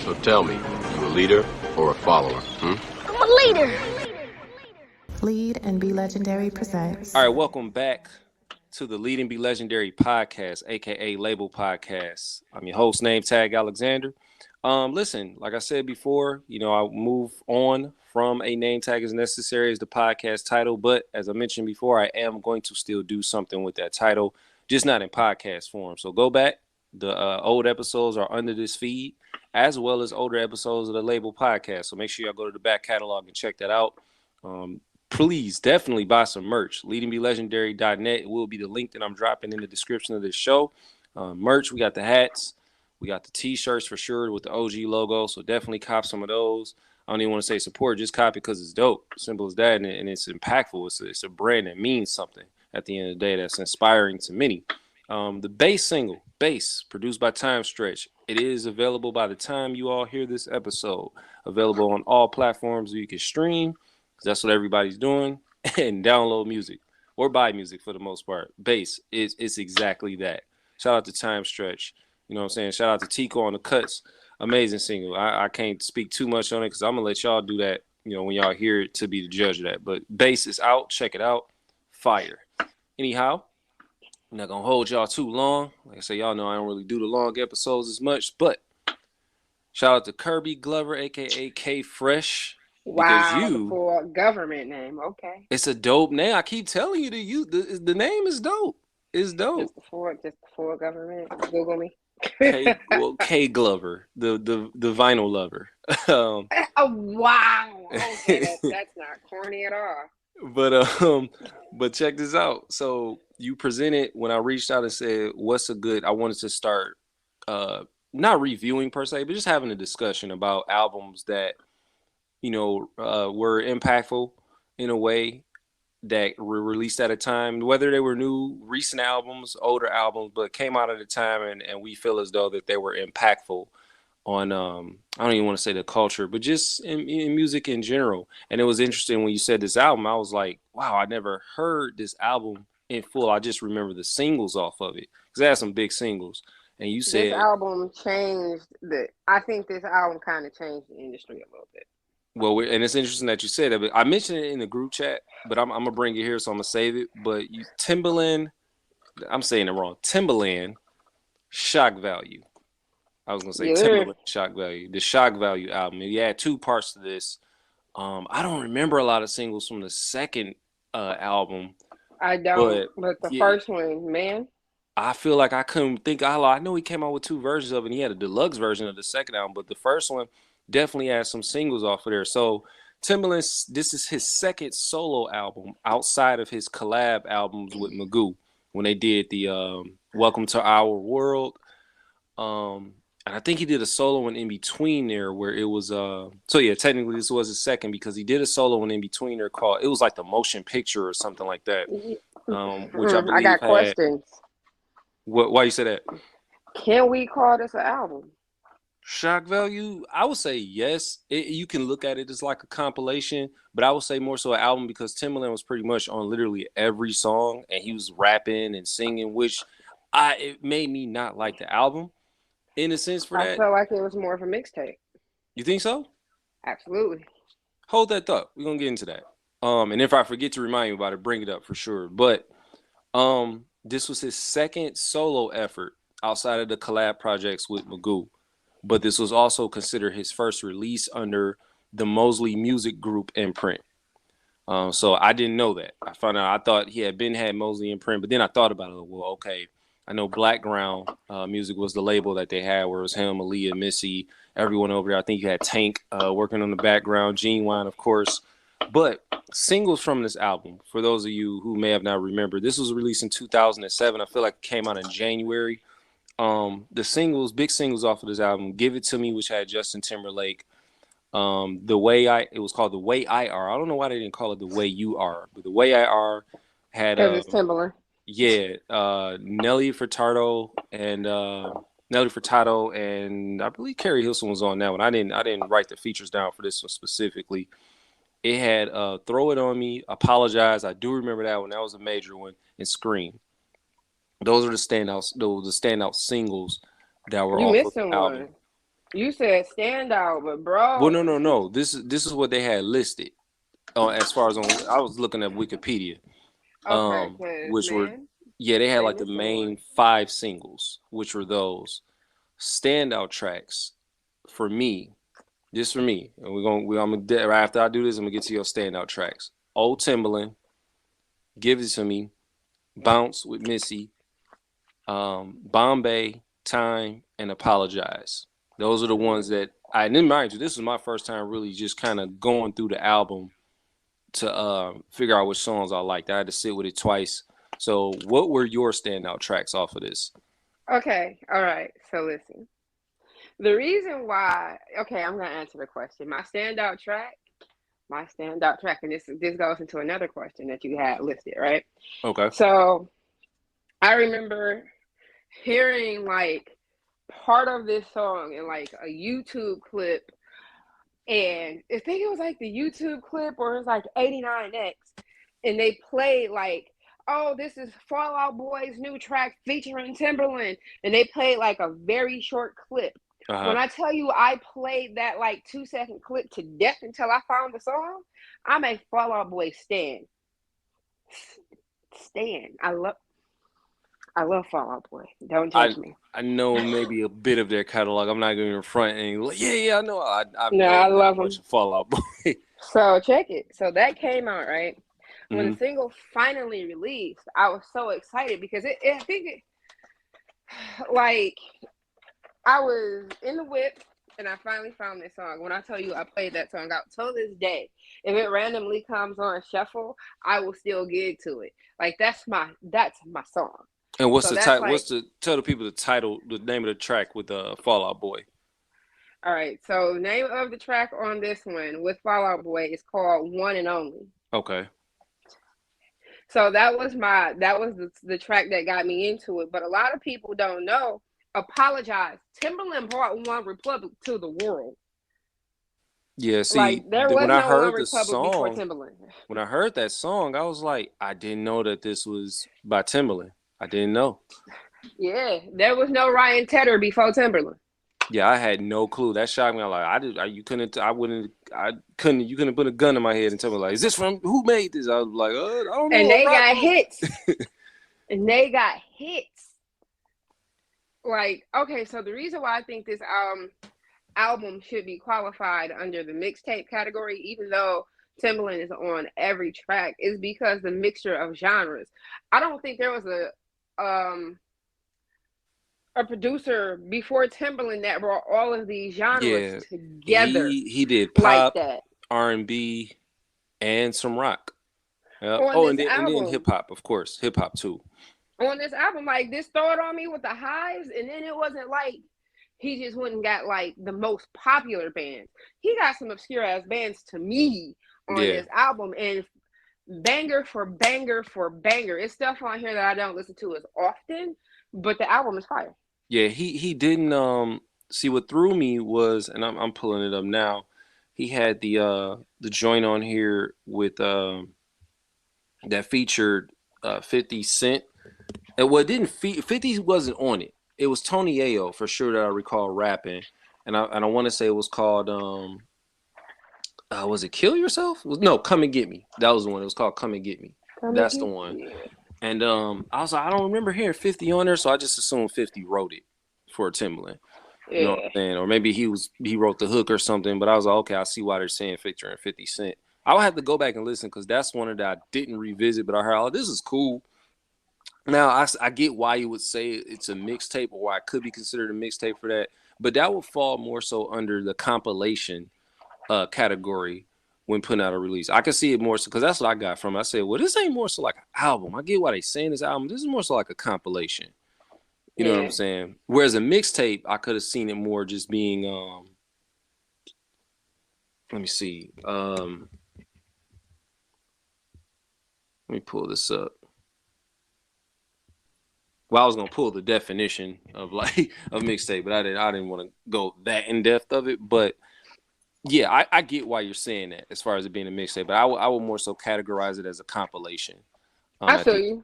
So tell me, you a leader or a follower, I'm a leader. Lead and Be Legendary presents. All right, welcome back to the Lead and Be Legendary podcast, aka LABL podcast. I'm your host, Nametag Alexander. Listen, like I said before, I move on from a name tag as necessary as the podcast title, but as I mentioned before, I am going to still do something with that title, just not in podcast form. So go back. The old episodes are under this feed, as well as older episodes of the LABL podcast. So make sure y'all go to the back catalog and check that out. Please definitely buy some merch. leadandbelegendary.net. It will be the link that I'm dropping in the description of this show. Merch, we got the hats. We got the t-shirts for sure with the OG logo. So definitely cop some of those. I don't even want to say support. Just cop it because it's dope. Simple as that. And it's impactful. It's a brand that means something at the end of the day that's inspiring to many. The bass single, Bass, produced by Timestretch. It is available by the time you all hear this episode. Available on all platforms where you can stream, because that's what everybody's doing, and download music or buy music for the most part. Bass, it's exactly that. Shout out to Timestretch. You know what I'm saying? Shout out to Tico on the cuts. Amazing single. I can't speak too much on it because I'm going to let y'all do that, when y'all hear it to be the judge of that. But Bass is out. Check it out. Fire. Anyhow, I'm not going to hold y'all too long. Like I say, y'all know I don't really do the long episodes as much. But shout out to Kirby Glover, a.k.a. K Phresh. Wow, the full government name. Okay. It's a dope name. I keep telling you the name is dope. It's dope. Just the full government. Google me. K Glover, the vinyl lover. Oh wow. Okay, that's not corny at all. But check this out. So you presented when I reached out and said, what's a good, I wanted to start not reviewing per se, but just having a discussion about albums that, were impactful in a way that were released at a time, whether they were new, recent albums, older albums, but came out at a time and we feel as though that they were impactful on, I don't even want to say the culture, but just in music in general. And it was interesting when you said this album, I was like, wow, I never heard this album in full. I just remember the singles off of it because they had some big singles. And you said this album changed I think this album kind of changed the industry a little bit. Well, and it's interesting that you said that. But I mentioned it in the group chat, but I'm gonna bring it here, so I'm gonna save it. But Timbaland, I'm saying it wrong. Timbaland, Shock Value. I was gonna say Timbaland, Shock Value. The Shock Value album. He had two parts to this. I don't remember a lot of singles from the second album. I don't. But the first one, man. I feel like I couldn't think. I know he came out with two versions of it. And he had a deluxe version of the second album, but the first one definitely has some singles off of there. So Timbaland, this is his second solo album outside of his collab albums with Magoo when they did the Welcome to Our World. And I think he did a solo one in between there where it was technically this was his second because he did a solo one in between there called, it was like the Motion Picture or something like that. Which I believe I got questions. Why you say that? Can we call this an album? Shock Value, I would say yes. You can look at it as like a compilation, but I would say more so an album because Timbaland was pretty much on literally every song and he was rapping and singing, which it made me not like the album in a sense for that. I felt like it was more of a mixtape. You think so? Absolutely. Hold that thought. We're gonna get into that. And if I forget to remind you about it, bring it up for sure. But this was his second solo effort outside of the collab projects with Magoo. But this was also considered his first release under the Mosley Music Group imprint. So I didn't know that. I found out, I thought he had Mosley imprint, but then I thought about it. Well, okay, I know Blackground Music was the label that they had, where it was him, Aaliyah, Missy, everyone over there. I think you had Tank working on the background, Genuine, of course. But singles from this album, for those of you who may have not remembered, this was released in 2007. I feel like it came out in January. The singles, big singles off of this album, Give It To Me, which had Justin Timberlake. It was called The Way I Are. I don't know why they didn't call it The Way You Are, but The Way I Are had it's Timbaland. Yeah, Nelly Furtado and I believe Carrie Hilson was on that one. I didn't write the features down for this one specifically. It had Throw It On Me, Apologize. I do remember that one. That was a major one. And Scream. Those are the standouts. Those the standout singles that were off of the album. You said standout, but Well, bro. no. This is what they had listed. As far as I was looking at Wikipedia. Okay, cause Which were man, they had they like the missing one. main 5 singles, which were those standout tracks for me. Just for me, and right after I do this, I'm gonna get to your standout tracks. Old Timbaland, Give It To Me, Bounce with Missy, Bombay, Time, and Apologize. Those are the ones that I didn't mind you. This was my first time really just kind of going through the album to figure out which songs I liked. I had to sit with it twice. So, what were your standout tracks off of this? Okay, all right. So listen, the reason why. Okay, I'm gonna answer the question. My standout track, and this goes into another question that you had listed, right? Okay. So I remember hearing like part of this song in like a YouTube clip, and I think it was like the YouTube clip or it was like 89X, and they played like, oh, this is Fall Out Boy's new track featuring Timbaland, and they played like a very short clip. When I tell you I played that like 2-second clip to death until I found the song, I'm a Fall Out Boy stan. I love Fall Out Boy. Don't judge me. I know maybe a bit of their catalog. I'm not going to front and like, I know. I No, know I not love much them. of Fall Out Boy. So check it. So that came out, right? When Mhm. the single finally released, I was so excited because I think it, like, I was in the whip and I finally found this song. When I tell you I played that song out till this day, if it randomly comes on shuffle, I will still get to it. Like that's my song. And what's So the that's title? like, Tell the people the name of the track with Fall Out Boy. all right. So name of the track on this one with Fall Out Boy is called One and Only. Okay. So that was the track that got me into it. But a lot of people don't know. Apologize. Timbaland brought One Republic to the world. Yeah, see, Like there was when I no One heard the Republic before song, Timbaland. when I heard that song, I was like, I didn't know that this was by Timbaland. I didn't know. Yeah, there was no Ryan Tedder before Timbaland. Yeah, I had no clue. That shocked me. I'm like, you couldn't put a gun in my head and tell me like, is this from who made this? I was like, I don't And know. they got hits. And they got hits. Like, okay, so the reason why I think this album should be qualified under the mixtape category, even though Timbaland is on every track, is because the mixture of genres. I don't think there was a producer before Timbaland that brought all of these genres Yeah, together he did like pop, that. R&B, and some rock. Yep. On Oh, this and then hip album, hop, of course, hip hop too. like this Throw It On Me with the Hives, and then it wasn't like he just went and got like the most popular bands. He got some obscure ass bands to me on Yeah. this album, and banger for banger for banger. It's stuff on here that I don't listen to as often, but the album is fire. Yeah, he didn't see what threw me was, and I'm pulling it up now. He had the joint on here with that featured 50 Cent. And what didn't 50 wasn't on it. It was Tony Ayo for sure that I recall rapping. And I want to say it was called was it Kill Yourself? No, Come and Get Me. That was the one. It was called Come and Get Me. That's the one. Yeah. And I was like, I don't remember hearing 50 on there, so I just assumed 50 wrote it for Timbaland. You know what I'm saying? Or maybe he wrote the hook or something, but I was like, okay, I see why they're saying featuring 50 Cent. I'll have to go back and listen because that's one that I didn't revisit, but I heard, oh, this is cool. Now, I get why you would say it's a mixtape or why it could be considered a mixtape for that, but that would fall more so under the compilation category when putting out a release. I can see it more so because that's what I got from it. I said, well, this ain't more so like an album. I get why they saying this album. This is more so like a compilation. You know what I'm saying? Whereas a mixtape, I could have seen it more just being let me see. Let me pull this up. Well, I was gonna pull the definition of like of mixtape, but I didn't want to go that in depth of it. But yeah, I get why you're saying that as far as it being a mixtape, but I would more so categorize it as a compilation. I feel you.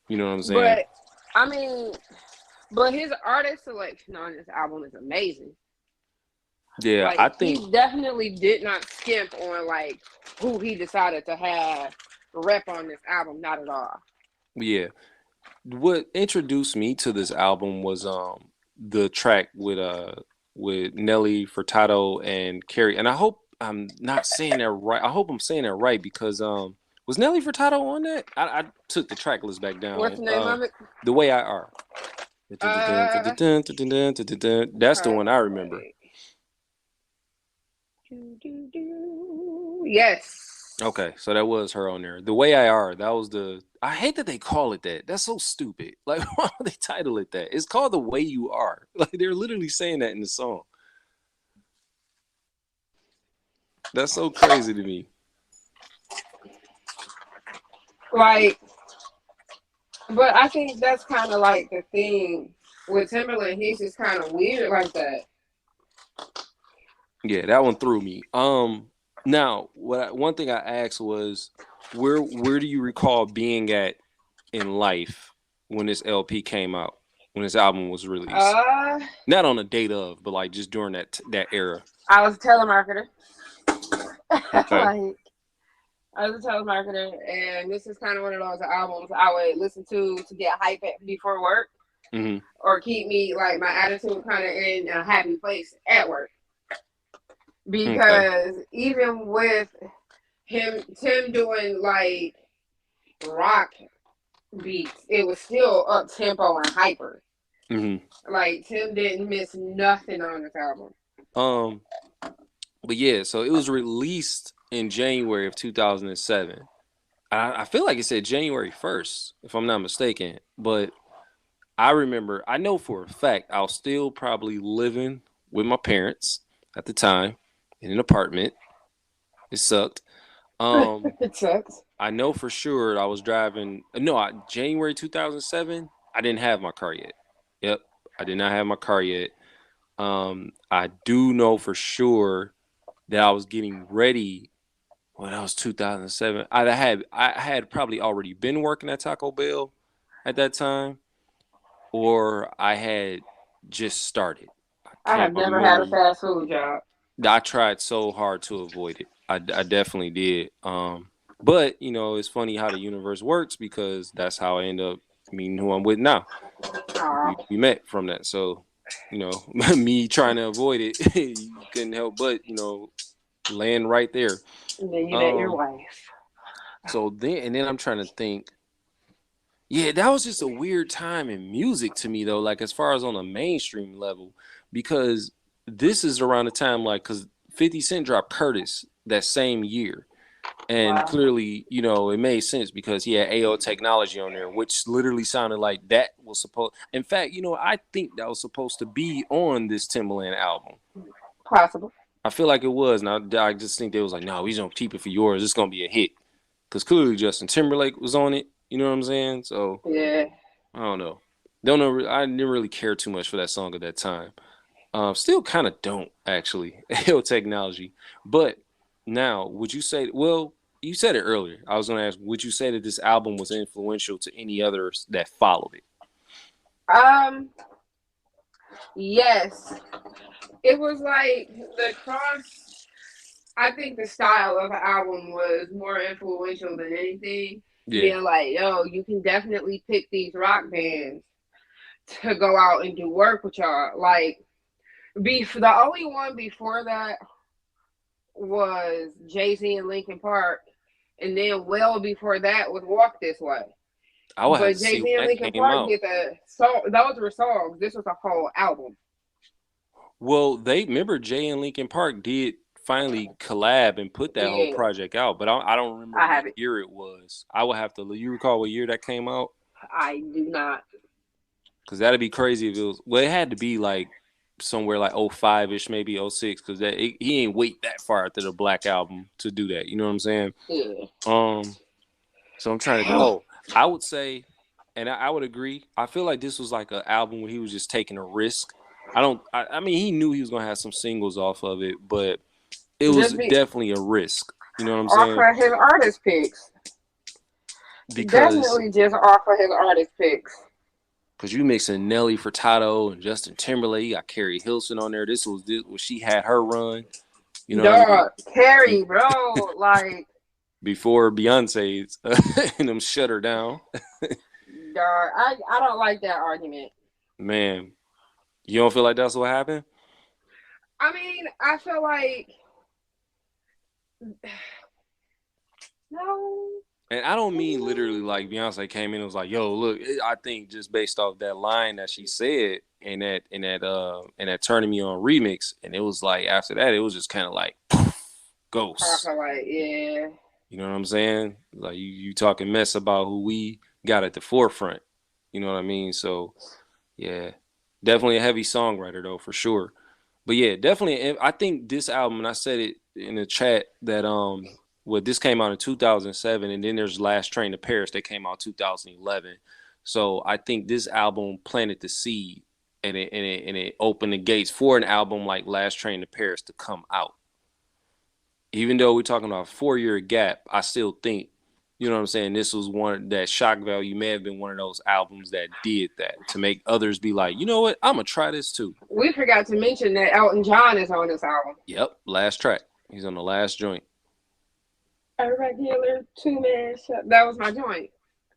You know what I'm saying? But I mean, but his artist selection on this album is amazing. Yeah, Like I think he definitely did not skimp on like who he decided to have rep on this album. Not at all. yeah. What introduced me to this album was the track with Nelly Furtado and Carrie. And I hope I'm not saying that right. I hope I'm saying that right because was Nelly Furtado on that? I took the track list back What's down. the name of it? The Way I Are. That's the one I remember. Yes. Okay, so that was her on there. The Way I Are, that was the. I hate that they call it that. That's so stupid. Like, why would they title it that? It's called The Way You Are. Like, they're literally saying that in the song. That's so crazy to me. Like, but I think that's kind of like the thing with Timbaland. He's just kind of weird like that. Yeah, that one threw me. Now, one thing I asked was, where do you recall being at in life when this LP came out, when this album was released? Not on the date of, but like just during that era. I was a telemarketer. Okay. Like, I was a telemarketer, and this is kind of one of those albums I would listen to get hype before work, or keep me like my attitude kind of in a happy place at work. Because even with Tim doing like rock beats, it was still up tempo and hyper. Like Tim didn't miss nothing on this album. But yeah, so it was released in January of 2007. I feel like it said January 1st, if I'm not mistaken. But I remember, I know for a fact, I was still probably living with my parents at the time in an apartment. It sucked. It sucks. I know for sure I was driving. January 2007, I didn't have my car yet. Yep, I did not have my car yet. I do know for sure that I was getting ready. Well, that was 2007. I had probably already been working at Taco Bell at that time, or I had just started. I have never had a fast food job. I tried so hard to avoid it. I definitely did. But it's funny how the universe works because that's how I end up meeting who I'm with now. We met from that, so me trying to avoid it, you couldn't help but land right there. And then you met your wife. So then I'm trying to think. Yeah, that was just a weird time in music to me though. Like as far as on a mainstream level, because this is around the time because 50 Cent dropped Curtis that same year. And clearly, it made sense because he had AO Technology on there, which literally sounded like that was supposed. In fact, I think that was supposed to be on this Timbaland album. Possible. I feel like it was. And I just think they was like, no, we don't keep it for yours. It's going to be a hit. Because clearly Justin Timberlake was on it. You know what I'm saying? So, yeah. I don't know. I didn't really care too much for that song at that time. Still kind of don't, actually. AO Technology. But now, would you say, well, you said it earlier. I was going to ask, would you say that this album was influential to any others that followed it? Yes. It was like I think the style of the album was more influential than anything. Yeah. Being like, yo, you can definitely pick these rock bands to go out and do work with y'all. Like, the only one before that was Jay-Z and Linkin Park, and then well before that was Walk This Way. But Jay-Z and Linkin Park did the song; those were songs. This was a whole album. Well, remember Jay and Linkin Park did finally collab and put that whole project out, but I don't remember what year it was. I would have to. You recall what year that came out? I do not. Because that'd be crazy if it was. Well, it had to be like somewhere like 05-ish, maybe 06, because he ain't wait that far after the Black Album to do that. You know what I'm saying? Yeah. So I'm trying to go. I would say, and I would agree. I feel like this was like an album where he was just taking a risk. I mean, he knew he was gonna have some singles off of it, but it was definitely a risk. You know what I'm saying? Off of his artist picks. Definitely just off of his artist picks. Cause you mixing Nelly Furtado and Justin Timberlake. You got Carrie Hilson on there. This was when she had her run. You know what I mean? Carrie, bro, like before Beyonce's and them shut her down. dog, I don't like that argument. Man, you don't feel like that's what happened? I mean, I feel like no. And I don't mean literally like Beyonce came in and was like, "Yo, look." I think just based off that line that she said in that Turning Me On remix, and it was like after that, it was just kind of like ghost. I feel like yeah. You know what I'm saying? Like you talking mess about who we got at the forefront. You know what I mean? So yeah, definitely a heavy songwriter though for sure. But yeah, definitely. I think this album, and I said it in the chat that this came out in 2007, and then there's Last Train to Paris that came out 2011. So I think this album planted the seed, and it opened the gates for an album like Last Train to Paris to come out. Even though we're talking about a 4-year gap, I still think, you know what I'm saying, this was one that shock value may have been one of those albums that did that to make others be like, you know what, I'm gonna try this too. We forgot to mention that Elton John is on this album. Yep, last track. He's on the last joint. A regular 2-man show. That was my joint.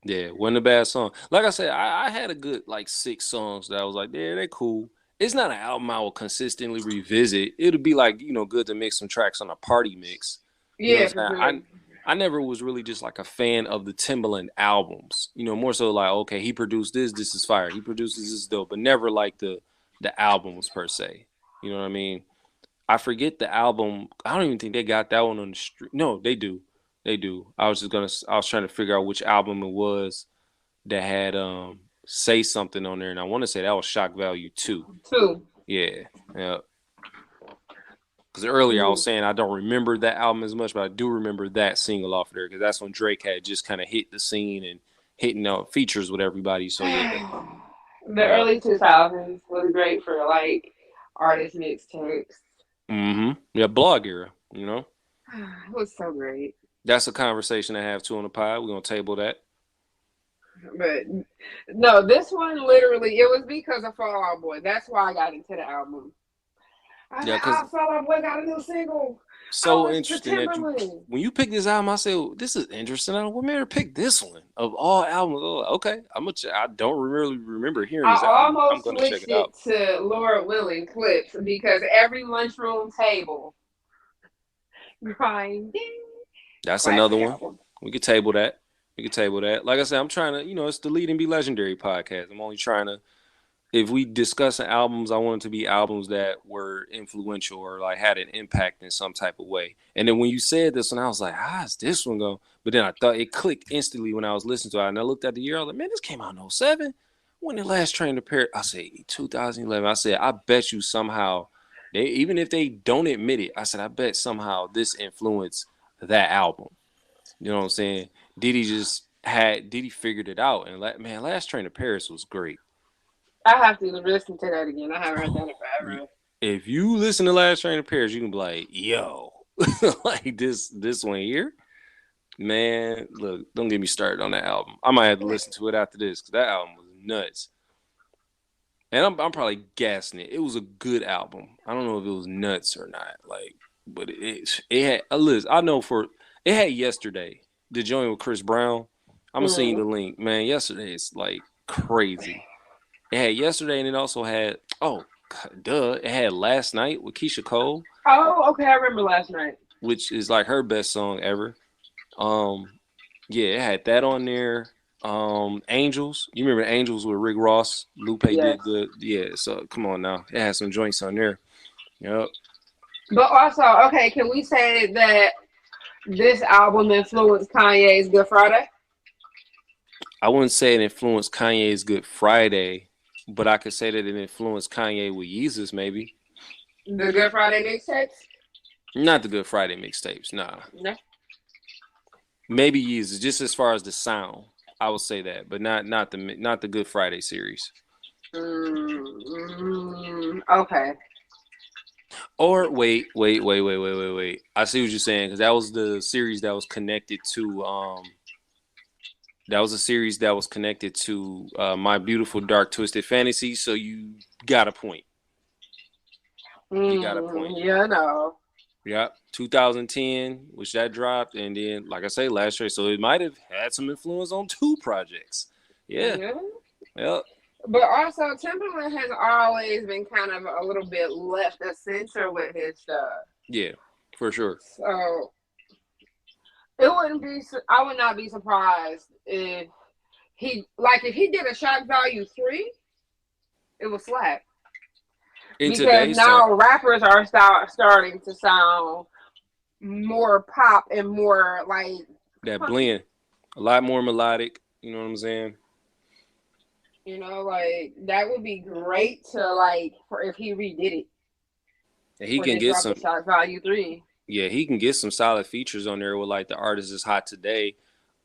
Yeah, wasn't a bad song. Like I said, I had a good like 6 songs that I was like, yeah, they're cool. It's not an album I will consistently revisit. It'll be like, you know, good to mix some tracks on a party mix. Yeah, you know I never was really just like a fan of the Timbaland albums. You know, more so like, okay, he produced this is fire. He produces this dope, but never like the albums per se. You know what I mean? I forget the album. I don't even think they got that one on the street. No, they do. They do. I was trying to figure out which album it was that had Say Something on there, and I want to say that was Shock Value 2. 2. Yeah. Because earlier I was saying I don't remember that album as much, but I do remember that single off of there because that's when Drake had just kind of hit the scene and hitting features with everybody. So yeah. The early 2000s was great for like artist mixtapes. Yeah, blog era, you know? It was so great. That's a conversation I have too on the pod. We're going to table that. But no, this one literally, it was because of Fall Out Boy. That's why I got into the album. Fall Out Boy got a new single. So interesting that when you pick this album, I said, well, this is interesting. What made her pick this one of all albums? Okay, I don't really remember hearing this album. I almost switched it to Laura Willing clips because every lunchroom table grinding. That's another one. We could table that. Like I said, I'm trying to, it's the Lead and Be Legendary podcast. I'm only trying to, if we discuss albums, I want it to be albums that were influential or like had an impact in some type of way. And then when you said this one, I was like, how's this one go? But then I thought it clicked instantly when I was listening to it. And I looked at the year, I was like, man, this came out in 07. When did Last Train to Paris? I said 2011. I said, I bet you somehow, even if they don't admit it, I said, I bet somehow this influenced that album. You know what I'm saying? Diddy figured it out, and man, Last Train to Paris was great. I have to listen to that again. I haven't heard that in forever. If you listen to Last Train to Paris, you can be like, yo, like this one here, man. Look, don't get me started on that album. I might have to listen to it after this because that album was nuts. And I'm probably gassing it. It was a good album. I don't know if it was nuts or not, but it had a list. I know it had Yesterday, the joint with Chris Brown. I'm gonna send you the link, man. Yesterday is like crazy. It had Yesterday, and it also had it had Last Night with Keisha Cole. Oh, okay, I remember Last Night, which is like her best song ever. Yeah, it had that on there. Angels, you remember Angels with Rick Ross? Lupe did good. Yeah, so come on now, it had some joints on there. Yep. But also, okay, can we say that this album influenced Kanye's Good Friday? I wouldn't say it influenced Kanye's Good Friday, but I could say that it influenced Kanye with Yeezus, maybe. The Good Friday mixtapes? Not the Good Friday mixtapes, nah. No. Maybe Yeezus, just as far as the sound, I would say that, but not the Good Friday series. Okay. Or wait. I see what you're saying, because that was the series that was connected to That was a series that was connected to My Beautiful Dark Twisted Fantasy. So you got a point. You got a point. Yeah, I know. Yep. 2010, which that dropped, and then like I say, last year. So it might have had some influence on 2 projects. Yeah. Yep. But also, Timbaland has always been kind of a little bit left of center with his stuff. Yeah, for sure. So I would not be surprised if he did a shock value 3, it would slap. Because now rappers are starting to sound more pop and more like that blend, a lot more melodic. You know what I'm saying? You know, like that would be great to like for if he redid it. And he can get some shock value 3. Yeah, he can get some solid features on there with like the artist is hot today.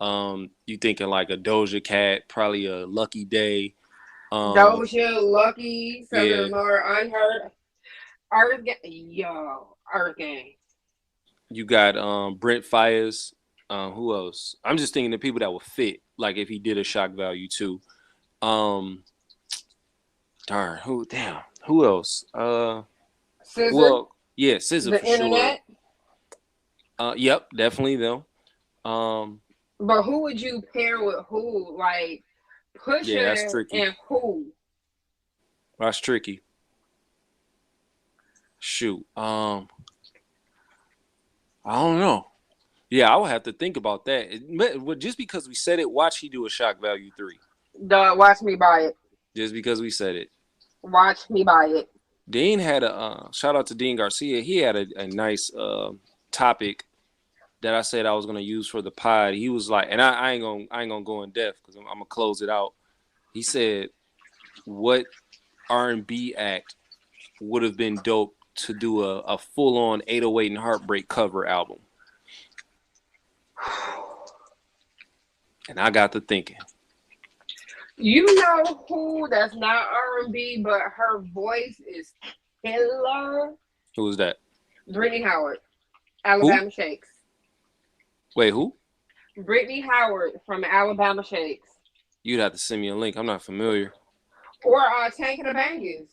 You thinking like a Doja Cat, probably a Lucky Day. Doja, Lucky, some of them are unheard. Earth Gang. You got Brent Fires. Who else? I'm just thinking the people that would fit. Like if he did a shock value too. Who else? SZA. Well, yeah, SZA the for internet. Sure. Yep, definitely though. But who would you pair with who? Like Pusha that's tricky. and who? That's tricky. Shoot. I don't know. Yeah, I would have to think about that. Just because we said it, watch he do a shock value 3. Watch me buy it. Just because we said it. Watch me buy it. Dean had a shout out to Dean Garcia. He had a nice topic that I said I was gonna use for the pod. He was like, and I ain't gonna go in depth because I'm gonna close it out. He said, "What R&B act would have been dope to do a full on 808 and Heartbreak cover album?" And I got to thinking. You know who that's not R&B, but her voice is killer? Who was that? Brittany Howard, Alabama Shakes. Wait, who? Brittany Howard from Alabama Shakes. You'd have to send me a link. I'm not familiar. Or Tank and the Bangers.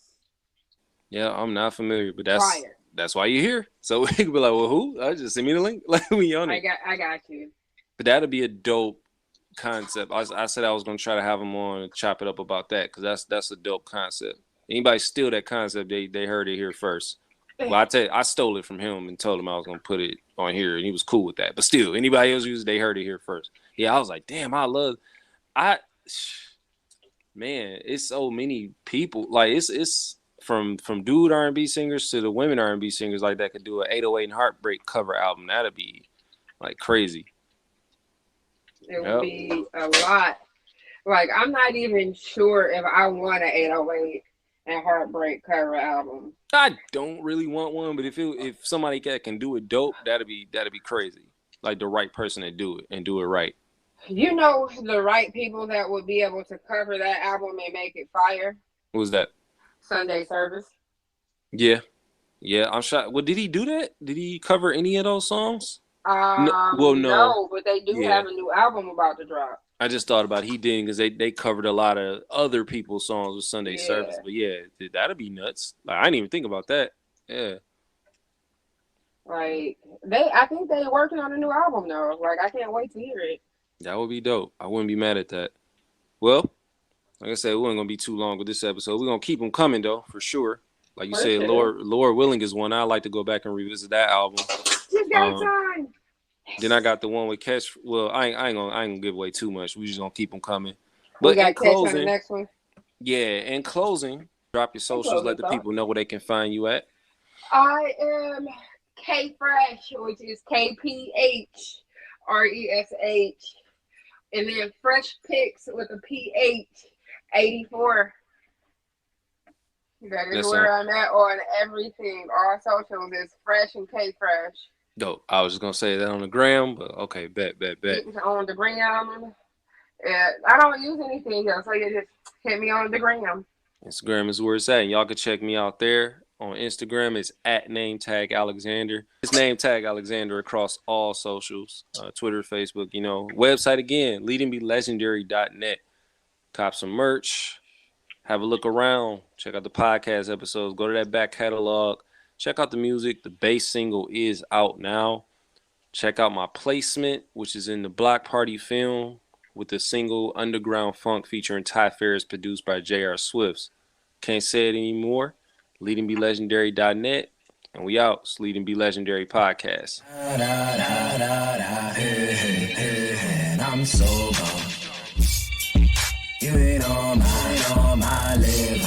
Yeah, I'm not familiar, but Fire. That's why you're here. So we could be like, well, who? I just send me the link. Like we on it. I got you. But that'd be a dope concept. I said I was gonna try to have him on and chop it up about that because that's a dope concept. Anybody steal that concept, they heard it here first. Well, I stole it from him and told him I was gonna put it on here, and he was cool with that. But still, anybody else use it, they heard it here first. Yeah, I was like, damn, man, it's so many people. Like it's from dude R&B singers to the women R&B singers like that could do an 808 and Heartbreak cover album. That'd be like crazy. It would be a lot. Like I'm not even sure if I want an 808 and Heartbreak cover album. I don't really want one, but if somebody can do it dope, that'd be crazy. Like the right person to do it and do it right. You know the right people that would be able to cover that album and make it fire? Who's that? Sunday Service. Yeah, I'm shocked. Well, did he do that? Did he cover any of those songs? No, but they do have a new album about to drop. I just thought about he didn't because they covered a lot of other people's songs with Sunday Service. But yeah, that'd be nuts. Like I didn't even think about that. Yeah. Like I think they're working on a new album though. Like I can't wait to hear it. That would be dope. I wouldn't be mad at that. Well, like I said, we ain't gonna be too long with this episode. We're gonna keep them coming though, for sure. Like you said, Lord Willing is one. I like to go back and revisit that album. Just got time. Then I got the one with Catch. Well, I ain't gonna give away too much. We just gonna keep them coming. But we got Catch on the next one. Yeah, in closing, drop your socials. Let the people know where they can find you at. I am K Phresh, which is KPHRESH, and then Fresh Picks with a PH84. That is where I'm at on everything. All socials is Fresh and K Phresh. Dope. I was just gonna say that on the gram, but okay, bet. On the gram. I don't use anything else, so you just hit me on the gram. Instagram is where it's at. And y'all can check me out there On Instagram, it's at Nametag Alexander. It's Nametag Alexander across all socials, Twitter, Facebook, Website again, leadingbelegendary.net. Cop some merch. Have a look around. Check out the podcast episodes. Go to that back catalog. Check out the music. The bass single is out now. Check out my placement, which is in the Block Party film with the single Underground Funk featuring Ty Ferris, produced by J.R. Swifts. Can't say it anymore. LeadingBeLegendary.net. And we out. It's Lead and Be Legendary Podcast. And I'm sober. You ain't on my level.